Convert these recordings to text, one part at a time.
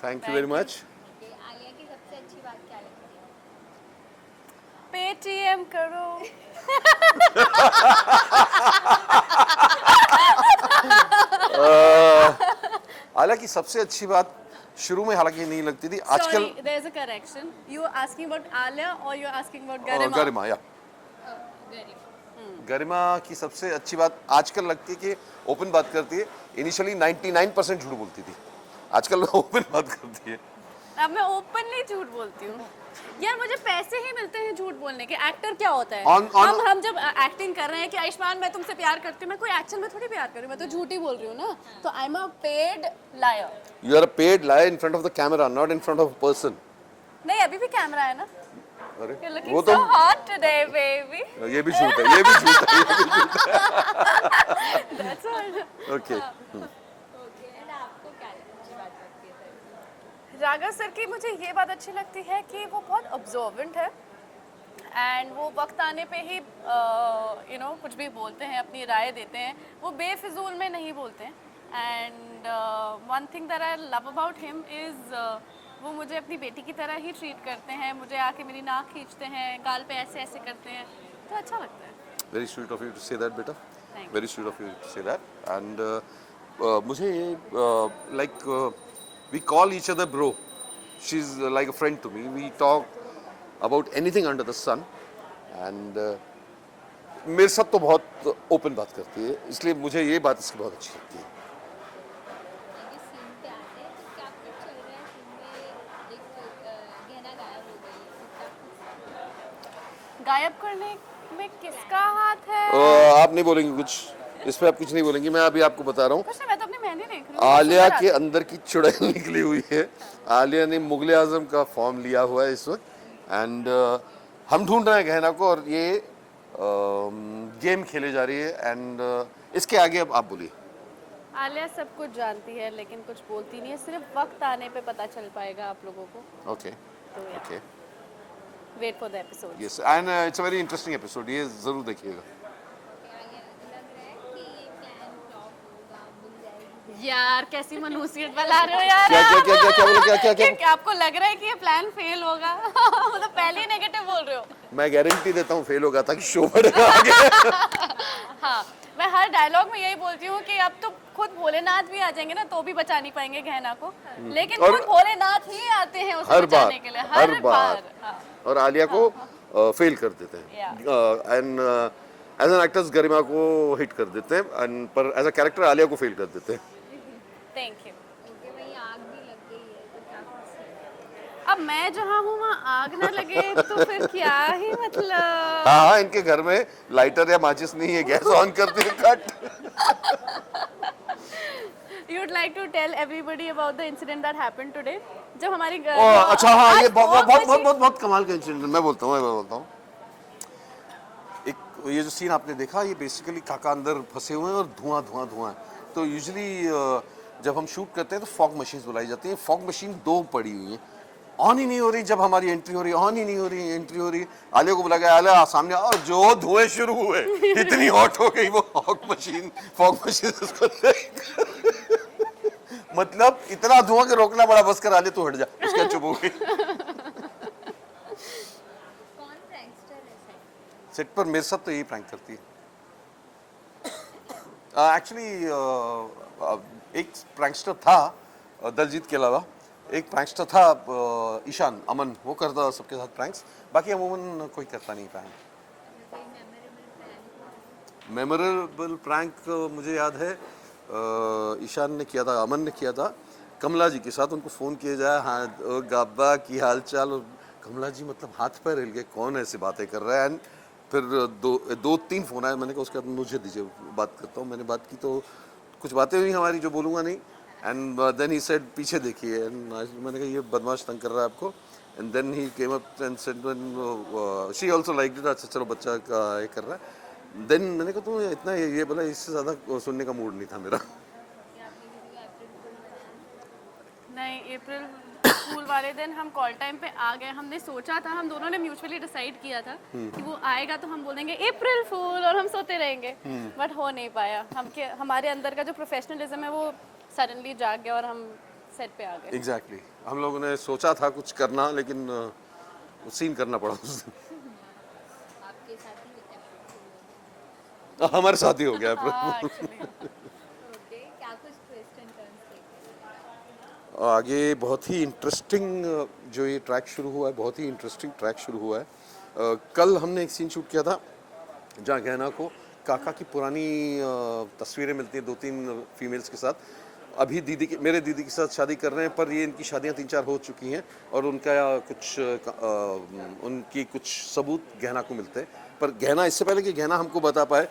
Thank you very much. Alia की सबसे अच्छी बात क्या लगती है? पेटीएम करो। आलिया की सबसे अच्छी बात शुरू में हालांकि नहीं लगती थी, आजकल Sorry, there's a correction. You are asking about Alia or you are asking about Garima? गरिमा या गरीब। गरिमा की सबसे अच्छी बात आजकल लगती है कि ओपन बात करती है। इनिशियली 99% झूठ बोलती थी, आजकल ओपन बात करती है। अब मैं ओपनली झूठ बोलती हूँ यार, मुझे पैसे ही मिलते हैं झूठ बोलने के। एक्टर क्या होता है? हम जब एक्टिंग कर रहे हैं कि आयुष्मान मैं तुमसे प्यार करती हूँ, मैं कोई एक्शन में थोड़ी प्यार कर रही हूँ, मैं तो झूठ ही बोल रही हूँ ना। तो I am a paid liar. You are a paid liar in front of the camera, not in front of a person. नहीं, अभी भी कैमरा है ना। अरे You're looking वो so तो hot today, baby. ये भी झूठ है, ये भी झूठ है, ये भी झूठ That's all. है। ओके ओके, एंड आपको क्या अच्छी बात लगती है सर? राघव सर की मुझे ये बात अच्छी लगती है कि वो बहुत ऑब्जर्वेंट है एंड वो वक्त आने पे ही कुछ भी बोलते हैं, अपनी राय देते हैं, वो बेफिजूल में नहीं बोलते हैं। And one thing that I love about him is वो मुझे अपनी बेटी की तरह ही ट्रीट करते हैं। मुझे आके मेरी नाक खींचते हैं, गाल पे ऐसे ऐसे करते हैं, तो अच्छा लगता है। Very sweet of you to say that बेटा, Thank you. Very sweet of you to say that. And मुझे like we call each other bro, she is like a friend to me, we talk about anything under the sun. एंड मेरे साथ तो बहुत open बात करती है, इसलिए मुझे ये बात इसकी बहुत अच्छी लगती है। आगे सीन पे आते हैं तो क्या कुछ चल रहा है सीन में? एक गहना गायब हो गई है, तो क्या कुछ? गायब करने में किसका हाथ है? आप नहीं बोलेंगे कुछ इस पे, आप कुछ नहीं बोलेंगे, मैं अभी आपको बता रहा हूँ। कुछ नहीं, मैं तो अपनी मेहंदी देख रही हूँ। आलिया सुंदर के आती अंदर की चुड़ैल निकली हुई है। आलिया ने मुगले आजम का फॉर्म लिया हुआ है इस वक्त। एंड हम ढूंढ रहे हैं गहना को, और ये गेम खेले जा रही है। एंड इसके आगे अब आप बोलिए। आलिया सब कुछ जानती है लेकिन कुछ बोलती नहीं है, सिर्फ वक्त आने पे पता चल पाएगा आप लोगों को। ओके तो okay wait for the episode. Yes, and it's a very interesting episode, ये जरूर देखिएगा। आगे लग रहा है कि ये प्लान फ्लॉप होगा, भूल जाएगी। यार कैसी मनहूसियत बना रहे हो यार। क्या क्या क्या क्या क्या बोला, क्या क्या क्या? क्या आपको लग रहा है कि ये प्लान फेल होगा? मतलब पहले ही नेगेटिव बोल रहे हो। मैं गारंटी देता हूँ फेल होगा, ताकि शो बढ़ेगा आगे। हाँ, मैं हर डायलॉग में यही बोलती हूँ कि अब तो खुद भोलेनाथ भी आ जाएंगे ना तो भी बचा नहीं पाएंगे गहना को, लेकिन और खुद भोलेनाथ ही आते हैं उसे हर बार बचाने के लिए, हर बार। हाँ। और आलिया को फेल कर देते हैं। एंड एज एन एक्ट्रेस गरिमा को हिट कर देते हैं, एंड पर एज अ कैरेक्टर आलिया को फेल कर देते हैं। Thank you. ओके, वहीं आग भी लग गई है, तो क्या कुछ? अब मैं जहाँ हूँ वहाँ आग ना लगे तो फिर क्या ही मतलब। हाँ हाँ, इनके घर में लाइटर या माचिस नहीं है, गैस ऑन करते हैं, cut. You'd like to tell everybody about the incident that happened today? जब हमारी अच्छा हाँ, ये आज बहुत बहुत बहुत बची- बहुत बहुत बहुत कमाल का इंसिडेंट। मैं बोलता हूँ एक ये जो सीन आपने देखा, ये बेसिकली काका अंदर फंसे हुए हैं और धुआं धुआं धुआं है। तो यूजुअली जब हम शूट करते हैं तो फॉग मशीन बुलाई जाती है। फॉग मशीन दो पड़ी हुई हैं, ऑन ही नहीं हो रही। जब हमारी एंट्री हो रही है, ऑन ही नहीं हो रही, एंट्री हो रही है। आलिया को बुला गया, आलिया सामने, और जो धुएं शुरू हुए, इतनी हॉट हो गई वो फॉग मशीन उसको मतलब इतना धुआं के रोकना बड़ा, बस कर आलिया तू हट जा, उसके चुप हो गई। कौन प्रैंकस्टर है सर? सेट पर मेरे साथ तो यही प्रैंक करती है। एक्चुअली एक प्रैंकस्टर था दलजीत के अलावा, एक प्रैंकस्टर था ईशान अमन, वो करता सबके साथ प्रैंक्स। बाकी अमूमन कोई करता नहीं प्रैंक। कोई मेमोरेबल प्लान? मेमोरेबल प्रैंक मुझे याद है, ईशान ने किया था, अमन ने किया था कमला जी के साथ। उनको फ़ोन किया जाए, हाँ ओ गाबा की हाल चाल, और कमला जी मतलब हाथ पैर हिल गए, कौन ऐसी बातें कर रहा है। एंड फिर दो तीन फ़ोन आए, मैंने कहा उसके बाद मुझे दीजिए, बात करता हूँ। मैंने बात की तो कुछ बातें हुई हमारी जो बोलूँगा नहीं। एंड देन ही सेड पीछे देखिए, एंड मैंने कहा ये बदमाश तंग कर रहा है आपको। And then he came up and said she also like it, अच्छा चलो बच्चा का ये कर रहा है। देन मैंने कहा तो इतना ये बोला, इससे ज़्यादा सुनने का मूड नहीं था मेरा। नहीं, अप्रैल फूल वाले दिन हम कॉल टाइम पे आ गए। हमने सोचा था, हम दोनों ने म्यूचुअली डिसाइड किया था कि वो आएगा तो हम बोलेंगे अप्रैल फूल और हम सोते रहेंगे, बट हो नहीं पाया। हमारे अंदर का जो प्रोफेशनलिज्म है वो सडनली जाग गया और हम सेट पे आ गए। एग्जैक्टली हम लोगों ने सोचा था कुछ करना, लेकिन सीन करना पड़ा उस दिन। आपके साथ ही होता है। हमारे साथ ही हो गया। हाँ एक्चुअली ओके, क्या कुछ ट्विस्ट एंड टर्न्स देखे? आगे बहुत ही इंटरेस्टिंग जो ये ट्रैक शुरू हुआ है, बहुत ही इंटरेस्टिंग ट्रैक शुरू हुआ है। कल हमने एक सीन शूट किया था जहाँ गहना को काका की पुरानी तस्वीरें मिलती हैं 2-3 फीमेल्स के साथ। अभी मेरे दीदी के साथ शादी कर रहे हैं, पर ये इनकी शादियां 3-4 हो चुकी हैं और उनकी कुछ सबूत गहना को मिलते हैं। पर गहना, इससे पहले कि गहना हमको बता पाए,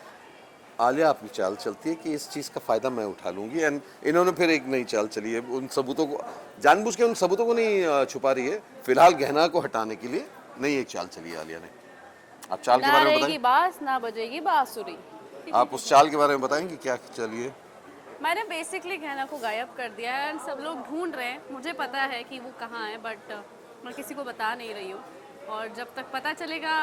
आलिया अपनी चाल चलती है कि इस चीज़ का फ़ायदा मैं उठा लूँगी। एंड इन्होंने फिर एक नई चाल चली है, उन सबूतों को जानबूझ के, उन सबूतों को नहीं छुपा रही है, फिलहाल गहना को हटाने के लिए नई एक चाल चली है आलिया ने। आप चाल के ना बारे में रहेगी बताएं। बांस ना बजेगी बांसुरी। आप उस चाल के बारे में बताएंगे क्या चलिए। मैंने बेसिकली गहना को गायब कर दिया है एंड सब लोग ढूंढ रहे हैं। मुझे पता है कि वो कहाँ है, बट मैं किसी को बता नहीं रही हूँ। और जब तक पता चलेगा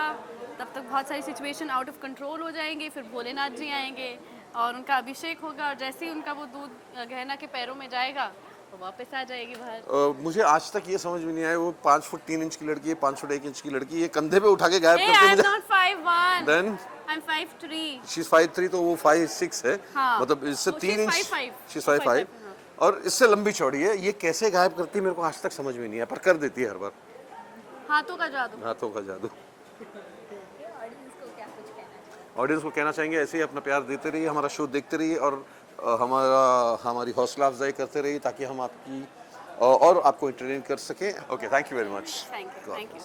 तब तक बहुत सारी सिचुएशन आउट ऑफ कंट्रोल हो जाएंगे। फिर भोलेनाथ जी आएंगे और उनका अभिषेक होगा, और जैसे ही उनका वो दूध गहना के पैरों में जाएगा वो वापस आ जाएगी बाहर। मुझे आज तक ये समझ में नहीं आया, वो 5 फुट 3 इंच की लड़की है, 5 फुट 1 इंच की लड़की, ये कंधे पे उठा के गायब Hey, करके I'm मुझे। not 5'1". Then I'm 5'3". She is 5'3", तो वो 5'6" है। हाँ। मतलब इससे वो 3 she's इंच। 5'5". शी इज 5'5", हाँ। और इससे लंबी चौड़ी है। ये कैसे गायब करती है मेरे को आज तक समझ में नहीं आया, पर कर देती है हर बार। हाथों का जादू। हाथों का जादू। ऑडियंस को क्या कुछ कहना चाहिए? ऑडियंस को कहना चाहेंगे, ऐसे ही अपना प्यार देते रहिए, हमारा शो देखते रहिए और हमारी हौसला अफजाई करते रहिए, ताकि हम आपकी और आपको एंटरटेन कर सकें। Okay, thank you very much. Thank you.